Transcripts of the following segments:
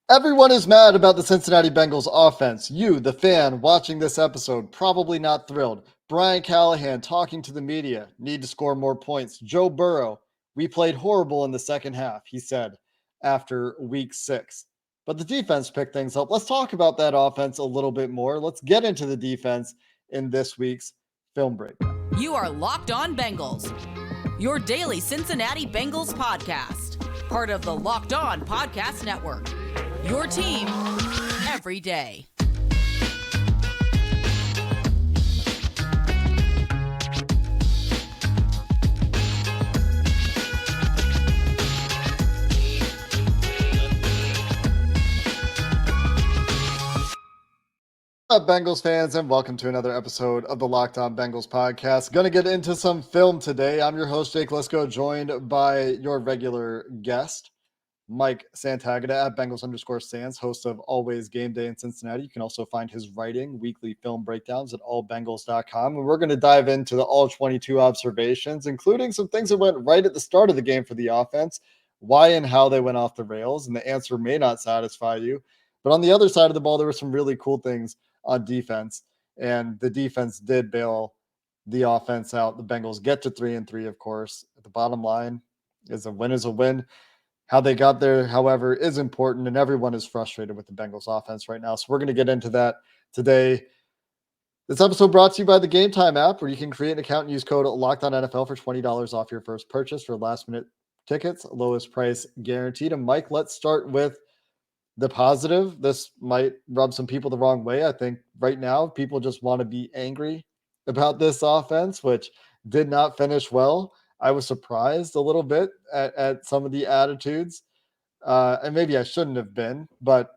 Everyone is mad about the Cincinnati Bengals offense. You, the fan watching this episode, probably not thrilled. Brian Callahan talking to the media, need to score more points. Joe Burrow, we played horrible in the second half, he said after week 6. But the defense picked things up. Let's talk about that offense a little bit more. Let's get into the defense in this week's film breakdown. You are Locked On Bengals, your daily Cincinnati Bengals podcast, part of the Locked On Podcast Network. Your team every day. What's up, Bengals fans, and welcome to another episode of the Locked On Bengals podcast. Going to get into some film today. I'm your host, Jake Lisko, joined by your regular guest, Mike Santagata at Bengals_Sans, host of Always Game Day in Cincinnati. You can also find his writing, weekly film breakdowns at allbengals.com. And we're going to dive into the all 22 observations, including some things that went right at the start of the game for the offense, why and how they went off the rails. And the answer may not satisfy you. But on the other side of the ball, there were some really cool things on defense. And the defense did bail the offense out. The Bengals get to 3-3, of course. The bottom line is a win is a win. How they got there, however, is important, and everyone is frustrated with the Bengals offense right now. So we're going to get into that today. This episode brought to you by the Gametime app, where you can create an account and use code LOCKEDONNFL for $20 off your first purchase for last-minute tickets, lowest price guaranteed. And Mike, let's start with the positive. This might rub some people the wrong way. I think right now people just want to be angry about this offense, which did not finish well. I was surprised a little bit at some of the attitudes, and maybe I shouldn't have been, but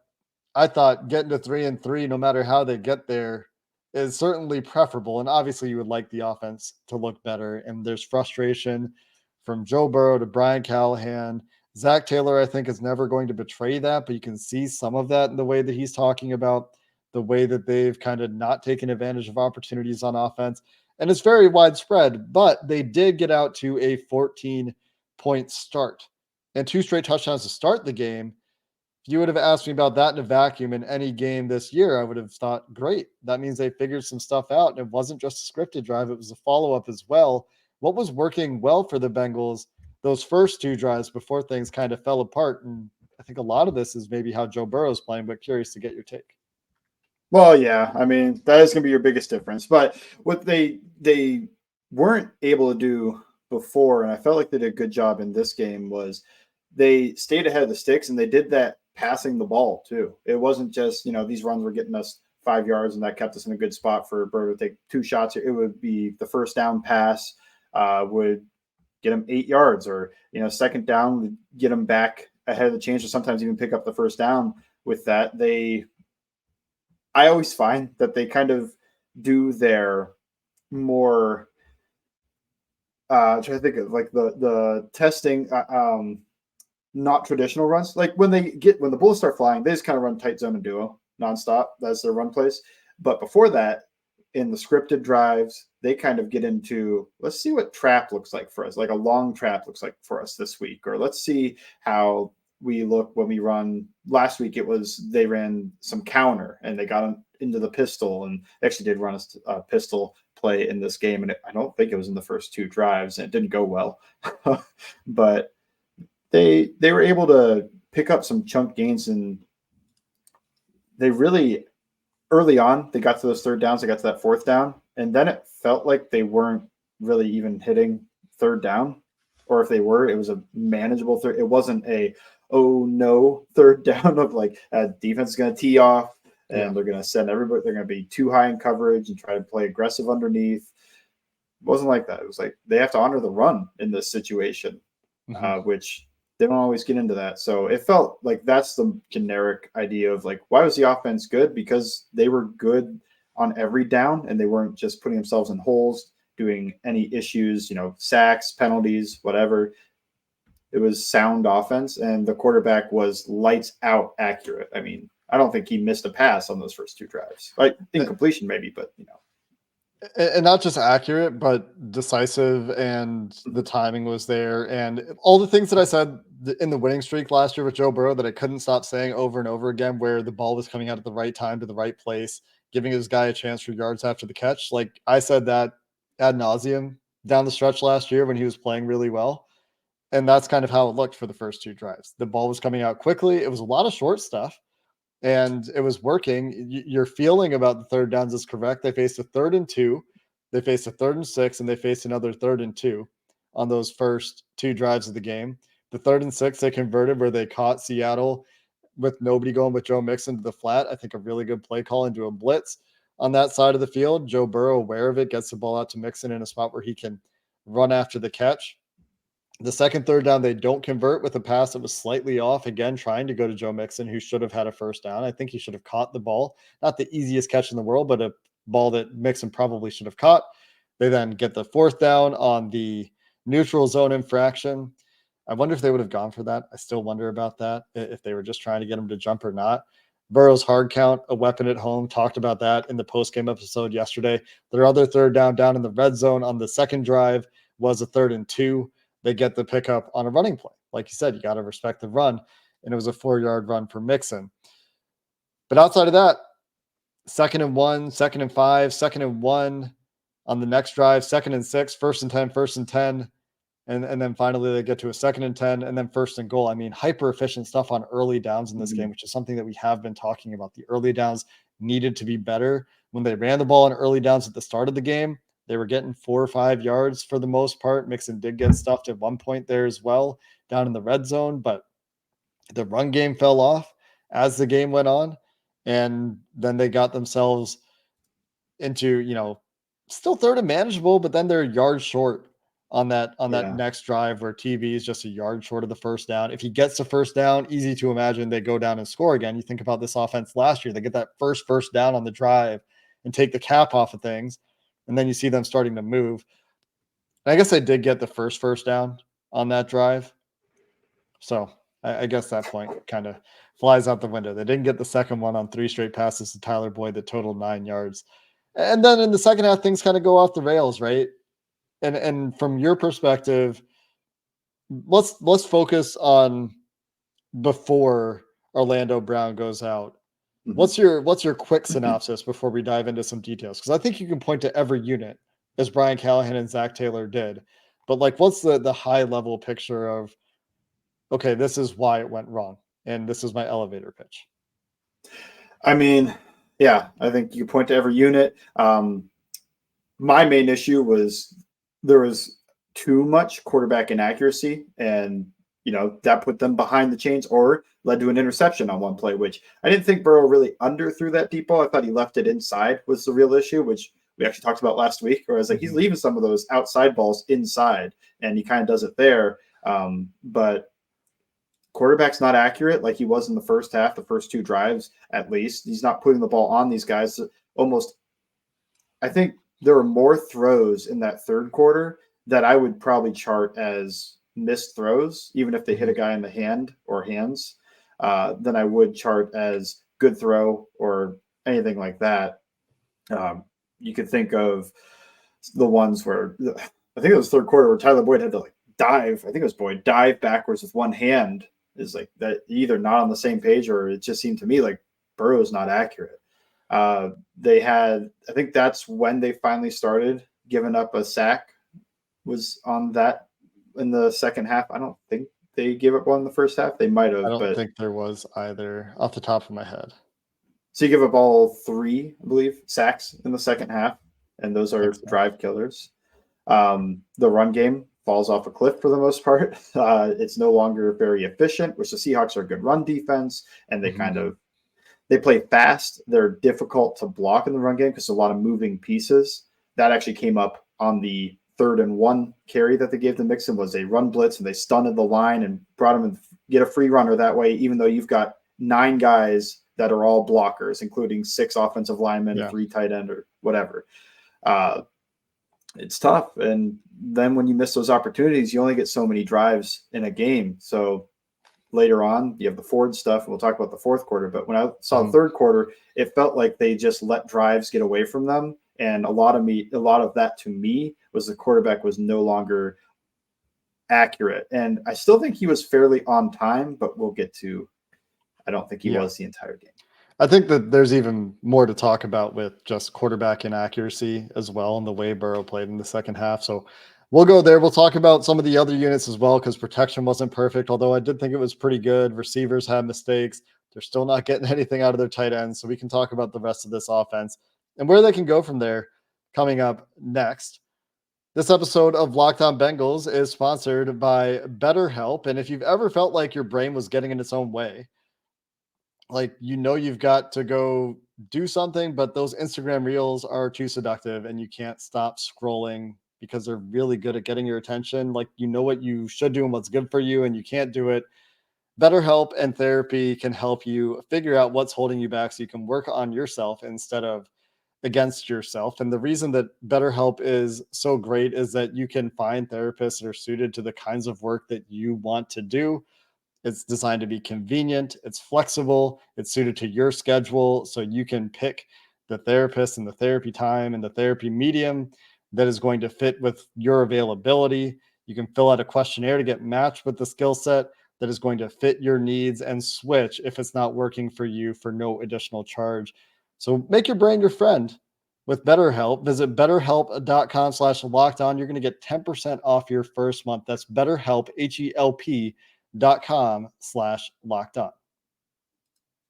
I thought getting to 3-3, no matter how they get there, is certainly preferable. And obviously you would like the offense to look better. And there's frustration from Joe Burrow to Brian Callahan. Zach Taylor, I think, is never going to betray that, but you can see some of that in the way that he's talking about the way that they've kind of not taken advantage of opportunities on offense. And it's very widespread, but they did get out to a 14-point start and 2 straight touchdowns to start the game. If you would have asked me about that in a vacuum in any game this year, I would have thought, great. That means they figured some stuff out. And it wasn't just a scripted drive. It was a follow-up as well. What was working well for the Bengals those first 2 drives before things kind of fell apart? And I think a lot of this is maybe how Joe Burrow is playing, but curious to get your take. Well, yeah, I mean, that is going to be your biggest difference. But what they weren't able to do before, and I felt like they did a good job in this game, was they stayed ahead of the sticks, and they did that passing the ball too. It wasn't just, these runs were getting us 5 yards, and that kept us in a good spot for Burrow to take 2 shots. It would be the first down pass would get them 8 yards, or, second down would get them back ahead of the chains, or sometimes even pick up the first down with that. I always find that they kind of do their more trying to think of like the testing not traditional runs. Like when the bullets start flying, they just kind of run tight zone and duo nonstop. That's their run plays. But before that, in the scripted drives, they kind of get into, let's see what trap looks like for us, like a long trap looks like for us this week, or let's see how we look when we run. Last week they ran some counter and they got into the pistol, and they actually did run a pistol play in this game. And I don't think it was in the first 2 drives, and it didn't go well, but they were able to pick up some chunk gains, and they really early on, they got to those third downs, they got to that 4th down, and then it felt like they weren't really even hitting third down, or if they were, it was a manageable third. It wasn't a, oh no, third down of like defense is going to tee off and they're going to send everybody, they're going to be too high in coverage and try to play aggressive underneath. It wasn't like that. It was like they have to honor the run in this situation, which they don't always get into that. So it felt like that's the generic idea of like, why was the offense good? Because they were good on every down, and they weren't just putting themselves in holes, doing any issues, sacks, penalties, whatever. It was sound offense, and the quarterback was lights out accurate. I mean, I don't think he missed a pass on those first 2 drives. Like incompletion maybe, but And not just accurate, but decisive, and the timing was there, and all the things that I said in the winning streak last year with Joe Burrow that I couldn't stop saying over and over again, where the ball was coming out at the right time to the right place, giving his guy a chance for yards after the catch. Like I said that ad nauseum down the stretch last year when he was playing really well. And that's kind of how it looked for the first two drives. The ball was coming out quickly. It was a lot of short stuff and it was working. Your feeling about the third downs is correct. They faced a 3rd and 2, they faced a 3rd and 6, and they faced another 3rd and 2 on those first two drives of the game. The 3rd and 6 they converted where they caught Seattle with nobody going with Joe Mixon to the flat. I think a really good play call into a blitz on that side of the field. Joe Burrow, aware of it, gets the ball out to Mixon in a spot where he can run after the catch. The second third down, they don't convert with a pass that was slightly off, again, trying to go to Joe Mixon, who should have had a first down. I think he should have caught the ball. Not the easiest catch in the world, but a ball that Mixon probably should have caught. They then get the 4th down on the neutral zone infraction. I wonder if they would have gone for that. I still wonder about that, if they were just trying to get him to jump or not. Burrow's hard count, a weapon at home. Talked about that in the post-game episode yesterday. Their other third down in the red zone on the second drive was a 3rd and 2. They get the pickup on a running play. Like you said, you got to respect the run. And it was a 4-yard run for Mixon. But outside of that, 2nd and 1, 2nd and 5, 2nd and 1 on the next drive, 2nd and 6, 1st and 10, 1st and 10. And then finally they get to a 2nd and 10 and then 1st and goal. I mean, hyper efficient stuff on early downs in this game, which is something that we have been talking about. The early downs needed to be better. When they ran the ball on early downs at the start of the game, they were getting 4 or 5 yards for the most part. Mixon did get stuffed at one point there as well down in the red zone, but the run game fell off as the game went on. And then they got themselves into, still third and manageable, but then they're yards short on that next drive where TV is just a yard short of the first down. If he gets the first down, easy to imagine they go down and score again. You think about this offense last year, they get that first down on the drive and take the cap off of things. And then you see them starting to move. And I guess they did get the first down on that drive. So I guess that point kind of flies out the window. They didn't get the second one on 3 straight passes to Tyler Boyd that totaled 9 yards. And then in the second half, things kind of go off the rails, right? And from your perspective, let's focus on before Orlando Brown goes out. Mm-hmm. What's your quick synopsis before we dive into some details? Because I think you can point to every unit as Brian Callahan and Zach Taylor did. But like, what's the high level picture of, okay, this is why it went wrong, and this is my elevator pitch? I mean, yeah, I think you point to every unit. My main issue was there was too much quarterback inaccuracy, and that put them behind the chains or led to an interception on one play, which I didn't think Burrow really underthrew that deep ball. I thought he left it inside was the real issue, which we actually talked about last week, where I was like, he's leaving some of those outside balls inside, and he kind of does it there. But quarterback's not accurate like he was in the first half, the first 2 drives at least. He's not putting the ball on these guys. I think there were more throws in that third quarter that I would probably chart as missed throws, even if they hit a guy in the hand or hands, than I would chart as good throw or anything like that. You could think of the ones where I think it was third quarter where Tyler Boyd had to dive. I think it was Boyd dive backwards with one hand. Is like that either not on the same page, or it just seemed to me like Burrow's not accurate. I think that's when they finally started giving up a sack, was on that in the second half. I don't think they gave up one in the first half. They might have. I don't think there was either off the top of my head. So you give up all 3, I believe, sacks in the second half, and those are drive killers. The run game falls off a cliff for the most part. It's no longer very efficient, which the Seahawks are a good run defense, and they they play fast. They're difficult to block in the run game because a lot of moving pieces. That actually came up on the 3rd and 1 carry that they gave to Mixon, was a run blitz, and they stunted the line and brought him and get a free runner that way, even though you've got 9 guys that are all blockers, including 6 offensive linemen, 3 tight end or whatever. It's tough. And then when you miss those opportunities, you only get so many drives in a game. So later on, you have the Ford stuff. And we'll talk about the fourth quarter. But when I saw the third quarter, it felt like they just let drives get away from them And a lot of that to me was the quarterback was no longer accurate. And I still think he was fairly on time, but we'll get to, I don't think he was the entire game. I think that there's even more to talk about with just quarterback inaccuracy as well, and the way Burrow played in the second half. So we'll go there. We'll talk about some of the other units as well, because protection wasn't perfect, although I did think it was pretty good. Receivers had mistakes. They're still not getting anything out of their tight ends. So we can talk about the rest of this offense and where they can go from there coming up next. This episode of Locked On Bengals is sponsored by BetterHelp. And if you've ever felt like your brain was getting in its own way, like, you've got to go do something, but those Instagram reels are too seductive and you can't stop scrolling because they're really good at getting your attention. Like, what you should do and what's good for you, and you can't do it. BetterHelp and therapy can help you figure out what's holding you back so you can work on yourself instead of against yourself. And the reason that BetterHelp is so great is that you can find therapists that are suited to the kinds of work that you want to do. It's designed to be convenient. It's flexible. It's suited to your schedule. So you can pick the therapist and the therapy time and the therapy medium that is going to fit with your availability. You can fill out a questionnaire to get matched with the skill set that is going to fit your needs, and switch if it's not working for you for no additional charge. So make your brain your friend with BetterHelp. Visit betterhelp.com/lockedon. You're going to get 10% off your first month. That's BetterHelp, HELP.com/lockedon.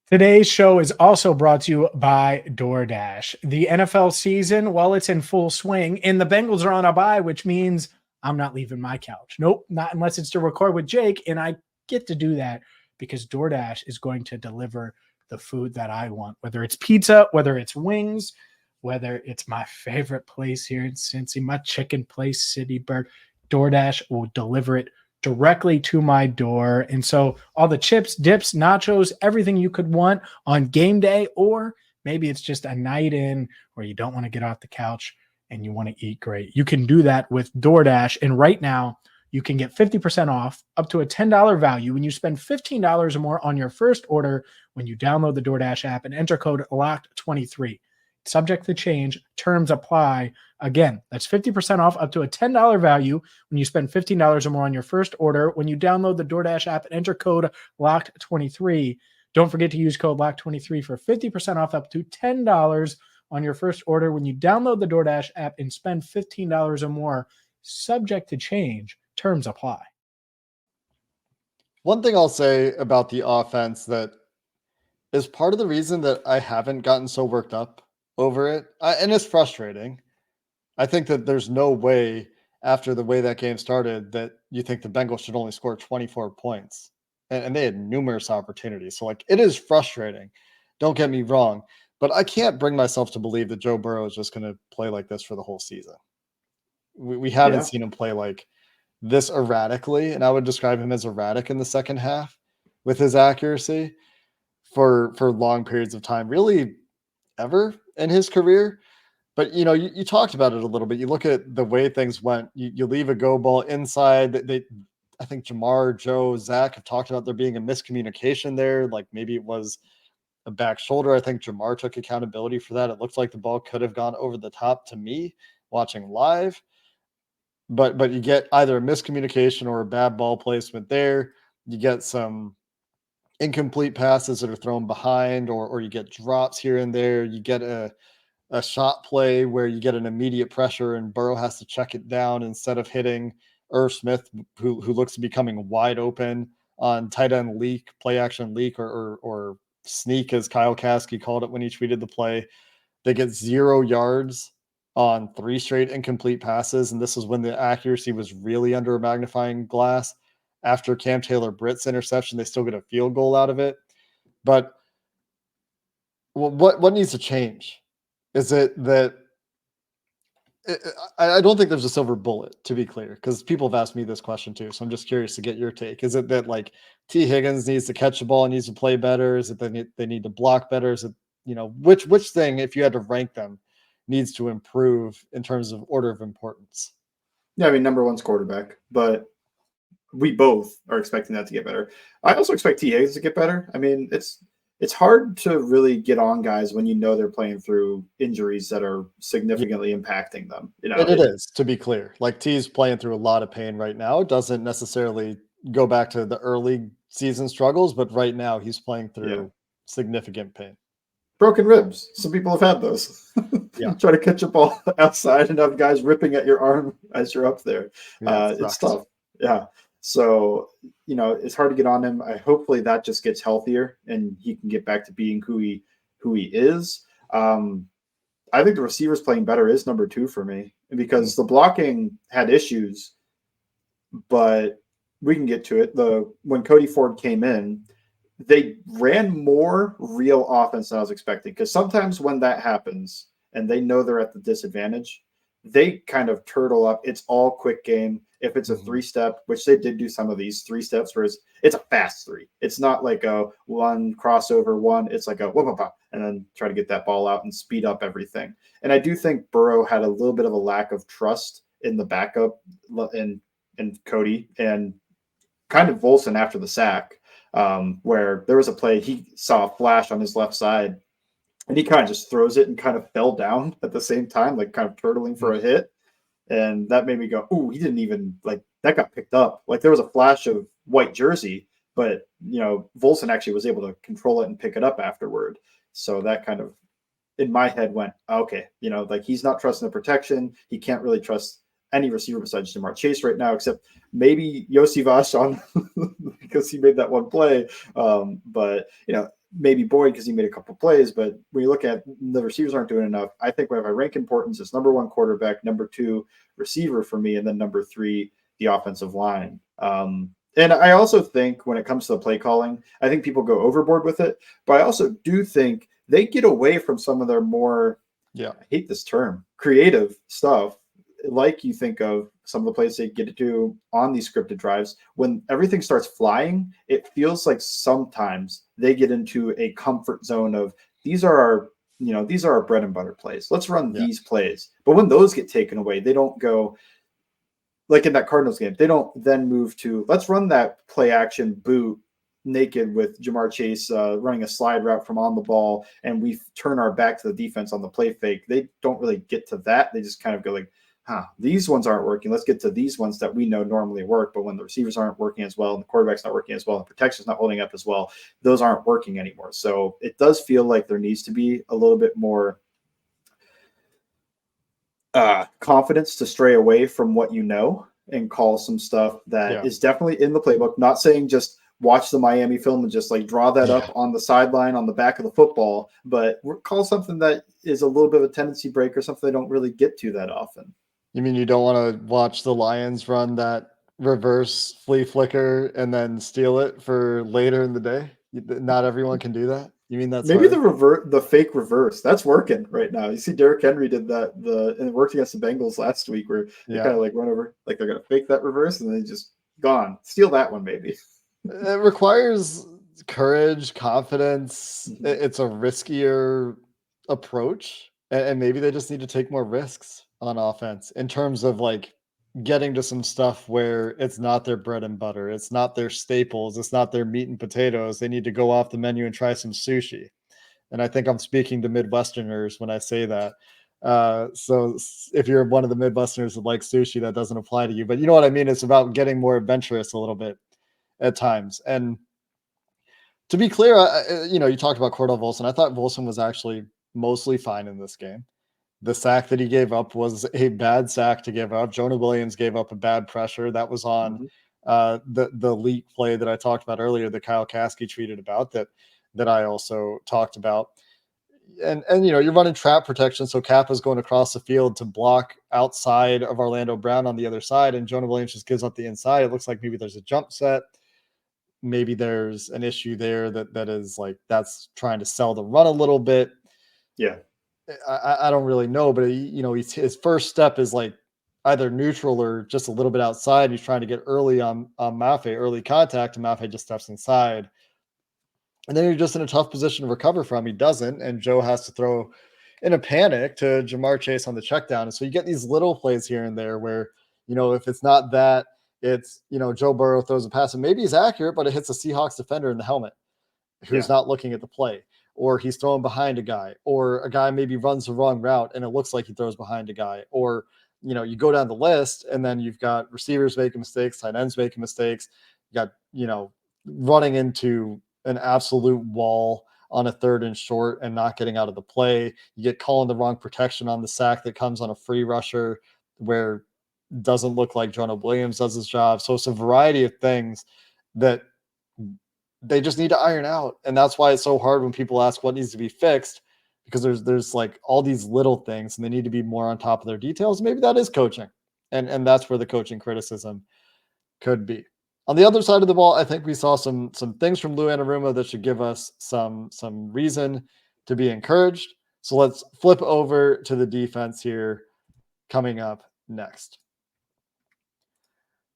Today's show is also brought to you by DoorDash. The NFL season, well, it's in full swing, and the Bengals are on a bye, which means I'm not leaving my couch. Nope, not unless it's to record with Jake, and I get to do that because DoorDash is going to deliver the food that I want, whether it's pizza, whether it's wings, whether it's my favorite place here in Cincy, my chicken place, City Bird. DoorDash will deliver it directly to my door. And so all the chips, dips, nachos, everything you could want on game day, or maybe it's just a night in where you don't want to get off the couch and you want to eat great. You can do that with DoorDash. And right now you can get 50% off up to a $10 value when you spend $15 or more on your first order when you download the DoorDash app and enter code LOCKED23. Subject to change, terms apply. Again, that's 50% off up to a $10 value when you spend $15 or more on your first order when you download the DoorDash app and enter code LOCKED23. Don't forget to use code LOCKED23 for 50% off up to $10 on your first order when you download the DoorDash app and spend $15 or more. Subject to change, terms apply. One thing I'll say about the offense that is part of the reason that I haven't gotten so worked up over it, and it's frustrating. I think that there's no way after the way that game started that you think the Bengals should only score 24 points. And they had numerous opportunities. So, like, it is frustrating. Don't get me wrong. But I can't bring myself to believe that Joe Burrow is just going to play like this for the whole season. We haven't seen him play like this erratically, and I would describe him as erratic in the second half with his accuracy for long periods of time, really ever in his career. But, you talked about it a little bit. You look at the way things went. You leave a go ball inside. I think Jamar, Joe, Zach have talked about there being a miscommunication there. Like, maybe it was a back shoulder. I think Jamar took accountability for that. It looked like the ball could have gone over the top to me watching live. But you get either a miscommunication or a bad ball placement there. You get some incomplete passes that are thrown behind, or you get drops here and there. You get a shot play where you get an immediate pressure and Burrow has to check it down instead of hitting Irv Smith, who looks to be coming wide open on tight end leak, play action leak, or sneak, as Kyle Kasky called it when he tweeted the play. They get 0 yards on 3 straight incomplete passes, and this is when the accuracy was really under a magnifying glass. After Cam Taylor-Britt's interception, they still get a field goal out of it. But what needs to change? Is it that I don't think there's a silver bullet, to be clear, because people have asked me this question too. So I'm just curious to get your take. Is it that, like, T. Higgins needs to catch the ball and needs to play better? Is it that they need to block better? Is it, which thing, if you had to rank them, needs to improve in terms of order of importance? Yeah, I mean, number one's quarterback, but we both are expecting that to get better. I also expect T. Higgins to get better. I mean, it's it's hard to really get on guys when you know they're playing through injuries that are significantly impacting them. You know, And it is, to be clear. Like T's playing through a lot of pain right now. It doesn't necessarily go back to the early season struggles, but right now he's playing through significant pain. Broken ribs. Some people have had those. Yeah. Try to catch a ball outside and have guys ripping at your arm as you're up there. Yeah, it's tough. Yeah. So, you know, it's hard to get on him. Hopefully that just gets healthier and he can get back to being who he is. I think the receivers playing better is number 2 for me because the blocking had issues, but we can get to it. When Cody Ford came in, they ran more real offense than I was expecting. Because sometimes when that happens and they know they're at the disadvantage, they kind of turtle up. It's all quick game. If it's a 3-step, which they did do some of these 3 steps, where it's a fast 3. It's not like a one crossover one. It's like a whoop, and then try to get that ball out and speed up everything. And I do think Burrow had a little bit of a lack of trust in the backup and Cody and kind of Volson after the sack. Where there was a play, he saw a flash on his left side and he kind of just throws it and kind of fell down at the same time, like kind of turtling for a hit. And that made me go, ooh, he didn't even that got picked up. Like there was a flash of white jersey, but Volson actually was able to control it and pick it up afterward. So that kind of in my head went, okay, he's not trusting the protection. He can't really trust any receiver besides Jamar Chase right now, except maybe Yossi Vashon because he made that one play. But maybe Boyd because he made a couple plays. But when you look at the receivers aren't doing enough, I think if I rank importance, it's number 1 quarterback, number 2 receiver for me, and then number 3 the offensive line. And I also think when it comes to the play calling, I think people go overboard with it. But I also do think they get away from some of their more, I hate this term, creative stuff. Like you think of some of the plays they get to do on these scripted drives, when everything starts flying, it feels like sometimes they get into a comfort zone of these are our bread and butter plays. Let's run these plays. But when those get taken away, they don't go like in that Cardinals game. They don't then move to let's run that play action boot naked with Jamar Chase running a slide route from on the ball, and we turn our back to the defense on the play fake. They don't really get to that. They just kind of go like, these ones aren't working. Let's get to these ones that we know normally work. But when the receivers aren't working as well, and the quarterback's not working as well, and the protection's not holding up as well, those aren't working anymore. So it does feel like there needs to be a little bit more confidence to stray away from what you know and call some stuff that is definitely in the playbook. Not saying just watch the Miami film and just draw that up on the sideline on the back of the football, but call something that is a little bit of a tendency break or something they don't really get to that often. You mean you don't want to watch the Lions run that reverse flea flicker and then steal it for later in the day? Not everyone can do that. You mean that's maybe hard? the fake reverse that's working right now. You see Derrick Henry did that and it worked against the Bengals last week where they kind of run over, like they're going to fake that reverse and then just gone. Steal that one, maybe. It requires courage, confidence. It's a riskier approach, and maybe they just need to take more risks on offense in terms of getting to some stuff where it's not their bread and butter. It's not their staples. It's not their meat and potatoes. They need to go off the menu and try some sushi. And I think I'm speaking to Midwesterners when I say that. So if you're one of the Midwesterners that like sushi, that doesn't apply to you. But you know what I mean? It's about getting more adventurous a little bit at times. And to be clear, you talked about Cordell Volson. I thought Volson was actually mostly fine in this game. The sack that he gave up was a bad sack to give up. Jonah Williams gave up a bad pressure. That was on the leak play that I talked about earlier, that Kyle Kasky tweeted about, that I also talked about. And you're running trap protection, so Cap is going across the field to block outside of Orlando Brown on the other side, and Jonah Williams just gives up the inside. It looks like maybe there's a jump set. Maybe there's an issue there that is that's trying to sell the run a little bit. Yeah. I don't really know, but his first step is either neutral or just a little bit outside. He's trying to get early on Mafe, early contact, and Mafe just steps inside. And then you're just in a tough position to recover from. He doesn't, and Joe has to throw in a panic to Jamar Chase on the check down. And so you get these little plays here and there where, if it's not that, it's, Joe Burrow throws a pass and maybe he's accurate, but it hits a Seahawks defender in the helmet. who's not looking at the play, or he's throwing behind a guy, or a guy maybe runs the wrong route and it looks like he throws behind a guy, or, you go down the list and then you've got receivers making mistakes, tight ends making mistakes. You got, running into an absolute wall on a 3rd and short and not getting out of the play. You get calling the wrong protection on the sack that comes on a free rusher where it doesn't look like Jonah Williams does his job. So it's a variety of things that they just need to iron out. And that's why it's so hard when people ask what needs to be fixed, because there's like all these little things and they need to be more on top of their details. Maybe that is coaching. And that's where the coaching criticism could be. On the other side of the ball, I think we saw some things from Lou Anarumo that should give us some reason to be encouraged. So let's flip over to the defense here coming up next.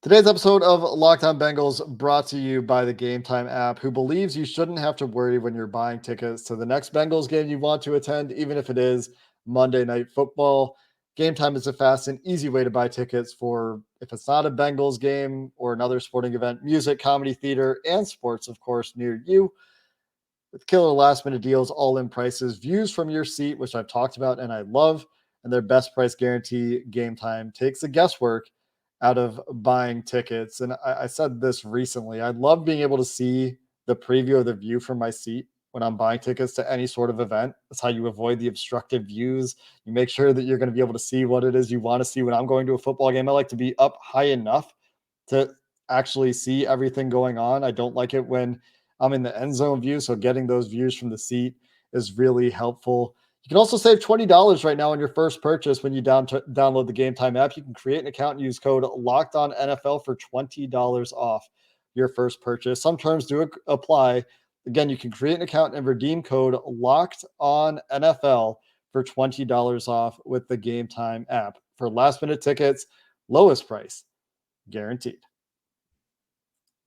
Today's episode of Locked On Bengals brought to you by the Gametime app, who believes you shouldn't have to worry when you're buying tickets to the next Bengals game you want to attend, even if it is Monday Night Football. Gametime is a fast and easy way to buy tickets for, if it's not a Bengals game or another sporting event, music, comedy, theater, and sports, of course, near you. With killer last-minute deals, all-in prices, views from your seat, which I've talked about and I love, and their best price guarantee. Gametime takes the guesswork out of buying tickets. And I said this recently. I love being able to see the preview of the view from my seat when I'm buying tickets to any sort of event. That's how you avoid the obstructive views. You make sure that you're going to be able to see what it is you want to see. When I'm going to a football game, I like to be up high enough to actually see everything going on. I don't like it when I'm in the end zone view. So getting those views from the seat is really helpful. You can also save $20 right now on your first purchase when you download the Gametime app. You can create an account and use code LOCKEDONNFL for $20 off your first purchase. Some terms do apply. Again, you can create an account and redeem code LOCKEDONNFL for $20 off with the Gametime app. For last-minute tickets, lowest price guaranteed.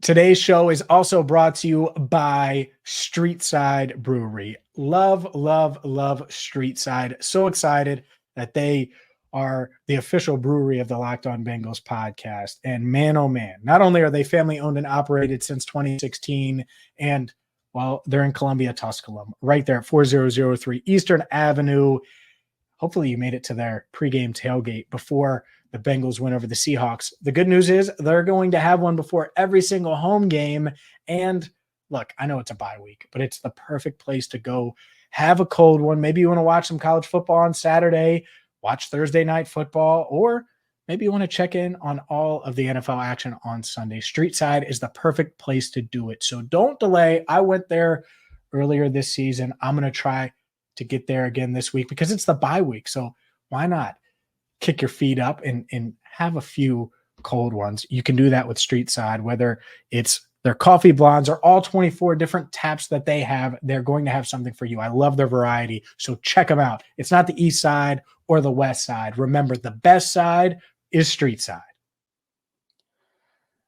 Today's show is also brought to you by Streetside Brewery. Love, love, love Streetside. So excited that they are the official brewery of the Locked On Bengals podcast. And man, oh man, not only are they family owned and operated since 2016, and well, they're in Columbia, Tusculum, right there at 4003 Eastern Avenue. Hopefully you made it to their pregame tailgate before the Bengals win over the Seahawks. The good news is they're going to have one before every single home game. And look, I know it's a bye week, but it's the perfect place to go have a cold one. Maybe you want to watch some college football on Saturday, watch Thursday night football, or maybe you want to check in on all of the NFL action on Sunday. Streetside is the perfect place to do it. So don't delay. I went there earlier this season. I'm going to try to get there again this week because it's the bye week. So why not kick your feet up and have a few cold ones? You can do that with Streetside, whether it's their coffee blondes or all 24 different taps that they have. They're going to have something for you. I love their variety. So check them out. It's not the east side or the west side. Remember, the best side is Streetside.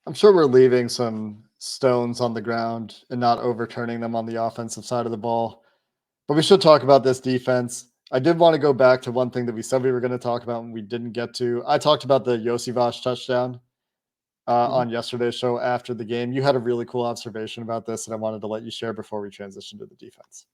I'm sure we're leaving some stones on the ground and not overturning them on the offensive side of the ball, but we should talk about this defense. I did want to go back to one thing that we said we were going to talk about and we didn't get to. I talked about the Josivas touchdown on yesterday's show after the game. You had a really cool observation about this that I wanted to let you share before we transition to the defense.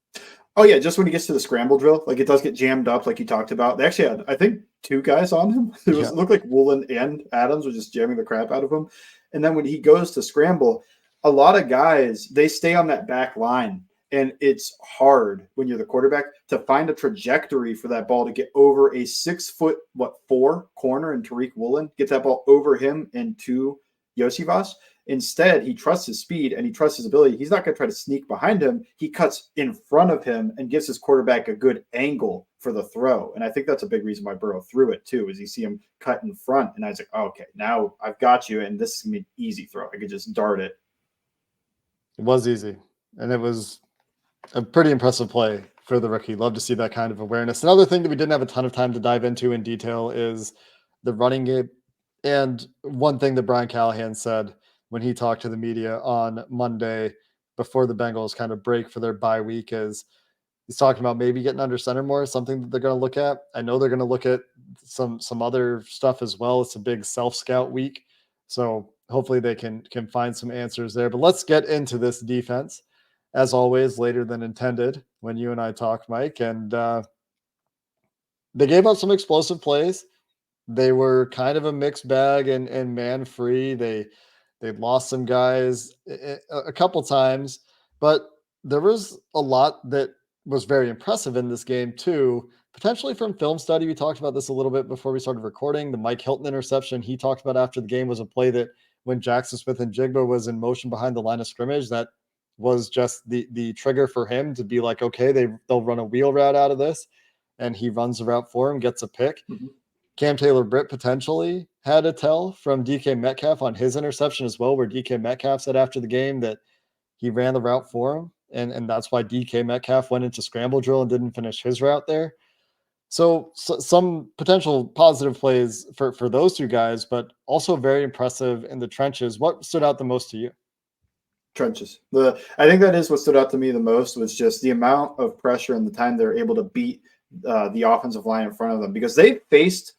Oh, yeah, just when he gets to the scramble drill, like it does get jammed up like you talked about. They actually had, I think, 2 guys on him. It looked like Woolen and Adams were just jamming the crap out of him. And then when he goes to scramble, a lot of guys, they stay on that back line. And it's hard when you're the quarterback to find a trajectory for that ball to get over a 6'4" corner and Tariq Woolen, get that ball over him and to Josivas. Instead, he trusts his speed and he trusts his ability. He's not going to try to sneak behind him. He cuts in front of him and gives his quarterback a good angle for the throw. And I think that's a big reason why Burrow threw it too, is you see him cut in front. And I was like, oh, okay, now I've got you. And this is going to be an easy throw. I could just dart it. It was easy. And it was a pretty impressive play for the rookie. Love to see that kind of awareness. Another thing that we didn't have a ton of time to dive into in detail is the running game. And one thing that Brian Callahan said when he talked to the media on Monday before the Bengals kind of break for their bye week is he's talking about maybe getting under center more, something that they're going to look at. I know they're going to look at some other stuff as well. It's a big self-scout week. So hopefully they can find some answers there. But let's get into this defense. as always, later than intended when you and I talked, Mike. And they gave up some explosive plays. They were kind of a mixed bag and man free. They lost some guys a couple times, but there was a lot that was very impressive in this game too. Potentially from film study, we talked about this a little bit before we started recording. The Mike Hilton interception he talked about after the game was a play that when Jackson Smith and Jigba was in motion behind the line of scrimmage, that was just the trigger for him to be like, okay, they'll run a wheel route out of this, and he runs the route for him, gets a pick. Mm-hmm. Cam Taylor-Britt potentially had a tell from DK Metcalf on his interception as well, where DK Metcalf said after the game that he ran the route for him, and that's why DK Metcalf went into scramble drill and didn't finish his route there. So some potential positive plays for those two guys, but also very impressive in the trenches. What stood out the most to you? Trenches. I think that is what stood out to me the most, was just the amount of pressure and the time they're able to beat the offensive line in front of them, because they faced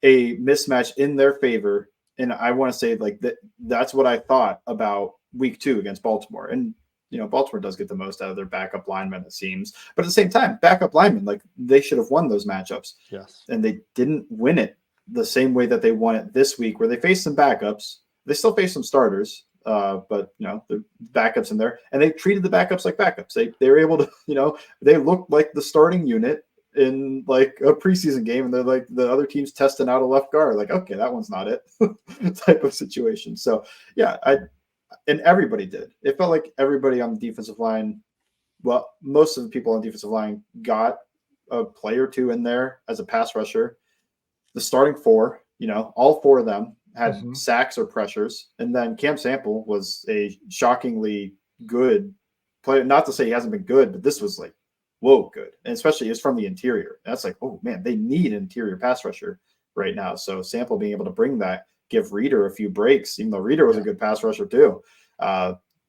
a mismatch in their favor. And I want to say like that's what I thought about week 2 against Baltimore. And, Baltimore does get the most out of their backup linemen, it seems. But at the same time, backup linemen, like they should have won those matchups. Yes. And they didn't win it the same way that they won it this week, where they faced some backups. They still faced some starters, but the backups in there, and they treated the backups like backups. They were able to, they looked like the starting unit in like a preseason game, and they're like the other team's testing out a left guard. Like, okay, that one's not it type of situation. So yeah, and everybody did. It felt like everybody on the defensive line, well, most of the people on the defensive line got a play or two in there as a pass rusher. The starting 4, all 4 of them had sacks or pressures. And then Cam Sample was a shockingly good player. Not to say he hasn't been good, but this was like, whoa, good. And especially it's from the interior. And that's like, oh man, they need an interior pass rusher right now. So Sample being able to bring that, give Reeder a few breaks, even though Reeder was a good pass rusher too.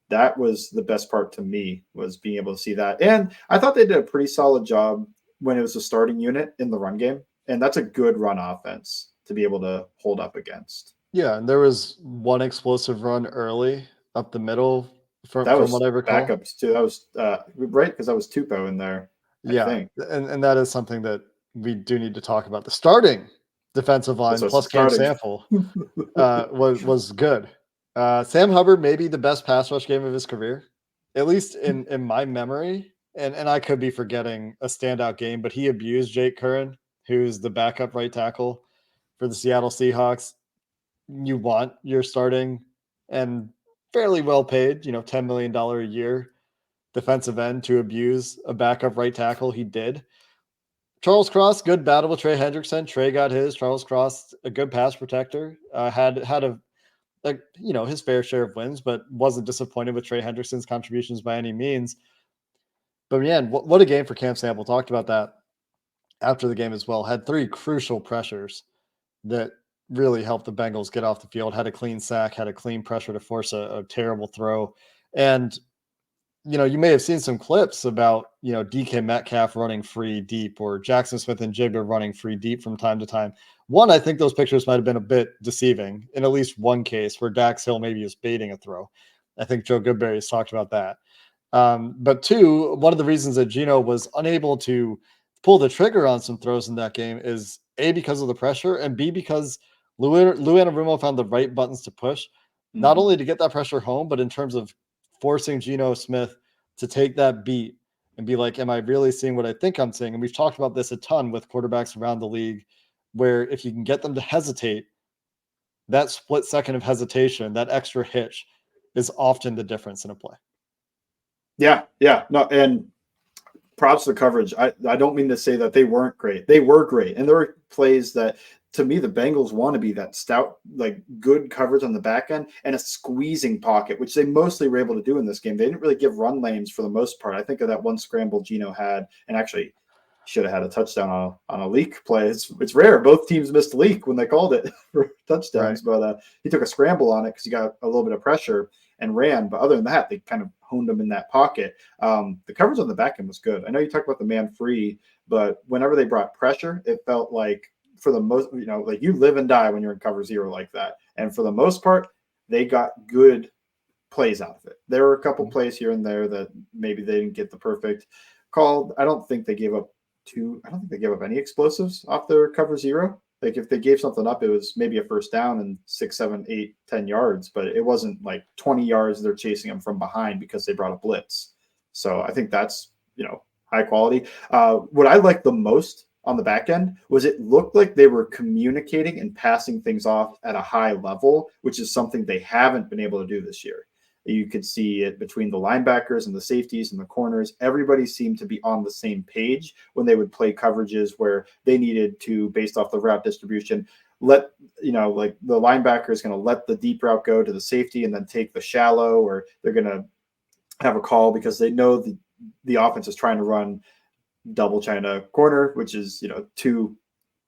That was the best part to me, was being able to see that. And I thought they did a pretty solid job when it was a starting unit in the run game. And that's a good run offense to be able to hold up against. Yeah, and there was one explosive run early up the middle from what I recall. Backups too. That was right, because that was Tupou in there. I think. And that is something that we do need to talk about. The starting defensive line plus Cam Sample was good. Sam Hubbard maybe the best pass rush game of his career, at least in my memory. And I could be forgetting a standout game, but he abused Jake Curran, who's the backup right tackle for the Seattle Seahawks. You want your starting and fairly well paid, $10 million a year defensive end to abuse a backup right tackle. He did. Charles Cross, good battle with Trey Hendrickson. Trey got his. Charles Cross, a good pass protector, had his fair share of wins, but wasn't disappointed with Trey Hendrickson's contributions by any means. But man, what a game for Cam Sample. Talked about that after the game as well. Had 3 crucial pressures that really helped the Bengals get off the field. Had a clean sack, had a clean pressure to force a terrible throw. And, you may have seen some clips about, DK Metcalf running free deep, or Jackson Smith and Jigba running free deep from time to time. One, I think those pictures might have been a bit deceiving in at least one case where Dax Hill maybe is baiting a throw. I think Joe Goodberry has talked about that. But 2, one of the reasons that Geno was unable to pull the trigger on some throws in that game is A, because of the pressure, and B, because Lou Anarumo found the right buttons to push, not only to get that pressure home, but in terms of forcing Geno Smith to take that beat and be like, am I really seeing what I think I'm seeing? And we've talked about this a ton with quarterbacks around the league, where if you can get them to hesitate, that split second of hesitation, that extra hitch is often the difference in a play. Yeah. No, and props to the coverage. I don't mean to say that they weren't great. They were great. And there were plays that, to me, the Bengals want to be that stout, like good coverage on the back end and a squeezing pocket, which they mostly were able to do in this game. They didn't really give run lanes for the most part. I think of that one scramble Geno had, and actually should have had a touchdown on a leak play. It's rare. Both teams missed a leak when they called it for touchdowns, right. But he took a scramble on it because he got a little bit of pressure and ran. But other than that, they kind of honed him in that pocket. The coverage on the back end was good. I know you talked about the man free, but whenever they brought pressure, it felt like, for the most, like you live and die when you're in cover 0 like that. And for the most part, they got good plays out of it. There were a couple plays here and there that maybe they didn't get the perfect call. I don't think they gave up any explosives off their cover zero. Like if they gave something up, it was maybe a first down and 6, 7, 8, 10 yards, but it wasn't like 20 yards. They're chasing them from behind because they brought a blitz. So I think that's, high quality. What I liked the most on the back end was it looked like they were communicating and passing things off at a high level, which is something they haven't been able to do this year. You could see it between the linebackers and the safeties and the corners. Everybody seemed to be on the same page when they would play coverages where they needed to, based off the route distribution, like the linebacker is going to let the deep route go to the safety and then take the shallow, or they're going to have a call because they know the offense is trying to run double China corner, which is, 2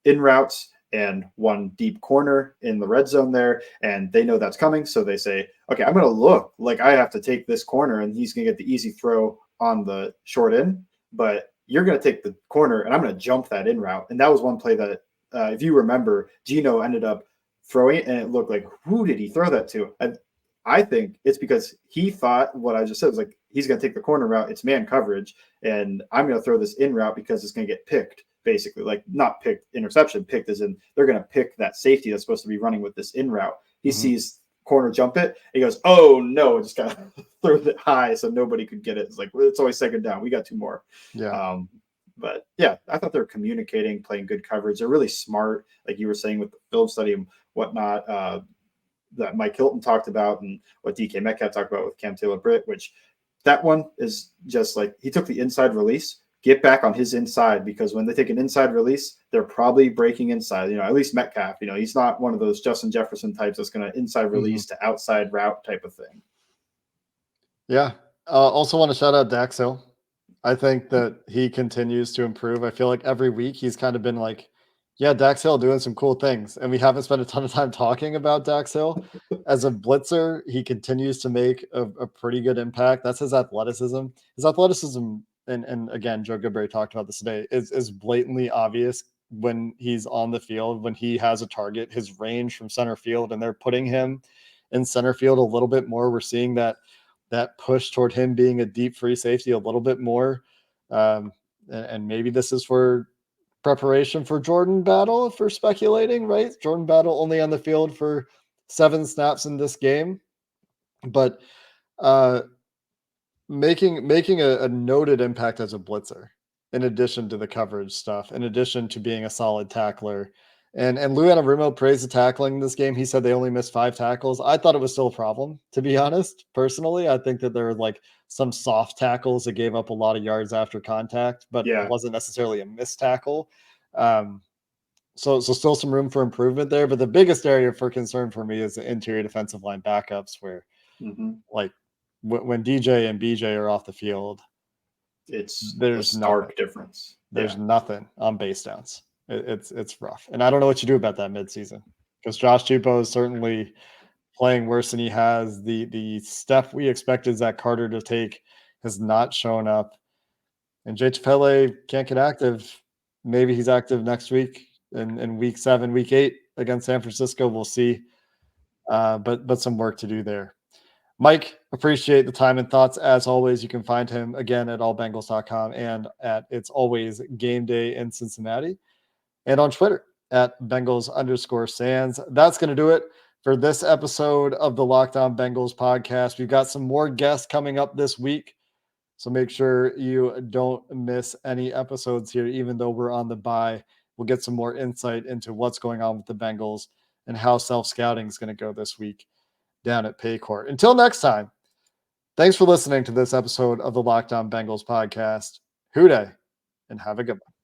in routes and 1 deep corner in the red zone there. And they know that's coming. So they say, okay, I'm going to look like I have to take this corner and he's going to get the easy throw on the short end, but you're going to take the corner and I'm going to jump that in route. And that was one play that, if you remember, Gino ended up throwing it and it looked like, who did he throw that to? And I think it's because he thought what I just said was like, he's going to take the corner route. It's man coverage. And I'm going to throw this in route because it's going to get picked. Basically, like not picked, interception, picked as in they're going to pick that safety that's supposed to be running with this in route. He sees corner jump it. He goes, oh no, just got to throw it high so nobody could get it. It's like, well, it's always second down. We got 2 more. Yeah. But yeah, I thought they were communicating, playing good coverage. They're really smart. Like you were saying with the film study and whatnot, that Mike Hilton talked about and what DK Metcalf talked about with Cam Taylor-Britt, which that one is just like, he took the inside release, get back on his inside, because when they take an inside release, they're probably breaking inside. At least Metcalf, he's not one of those Justin Jefferson types that's going to inside release to outside route type of thing. Yeah. Also want to shout out Dax Hill. I think that he continues to improve. I feel like every week he's kind of been like, yeah, Dax Hill doing some cool things. And we haven't spent a ton of time talking about Dax Hill. As a blitzer, he continues to make a pretty good impact. That's his athleticism. His athleticism, and again, Joe Goodberry talked about this today, is blatantly obvious when he's on the field, when he has a target, his range from center field, and they're putting him in center field a little bit more. We're seeing that push toward him being a deep free safety a little bit more. And maybe this is for preparation for Jordan Battle, if we're speculating, right? Jordan Battle only on the field for 7 snaps in this game, but making a noted impact as a blitzer, in addition to the coverage stuff, in addition to being a solid tackler. And Lou Anarumo praised the tackling in this game. He said they only missed 5 tackles. I thought it was still a problem, to be honest. Personally, I think that there were like some soft tackles that gave up a lot of yards after contact, but it wasn't necessarily a missed tackle. So still some room for improvement there. But the biggest area for concern for me is the interior defensive line backups, where like when DJ and BJ are off the field, there's a stark difference. There's nothing on base downs. It's rough. And I don't know what you do about that midseason, because Josh Tupou is certainly playing worse than he has. The step we expected Zach Carter to take has not shown up. And Jay Tufele can't get active. Maybe he's active next week in week 7, week 8 against San Francisco. We'll see. But some work to do there. Mike, appreciate the time and thoughts. As always, you can find him again at allbengals.com and at It's Always Game Day in Cincinnati, and on Twitter at Bengals_Sands. That's going to do it for this episode of the Locked On Bengals podcast. We've got some more guests coming up this week, so make sure you don't miss any episodes here, even though we're on the bye. We'll get some more insight into what's going on with the Bengals and how self-scouting is going to go this week down at Paycor. Until next time, thanks for listening to this episode of the Locked On Bengals podcast. Hoo day, and have a good one.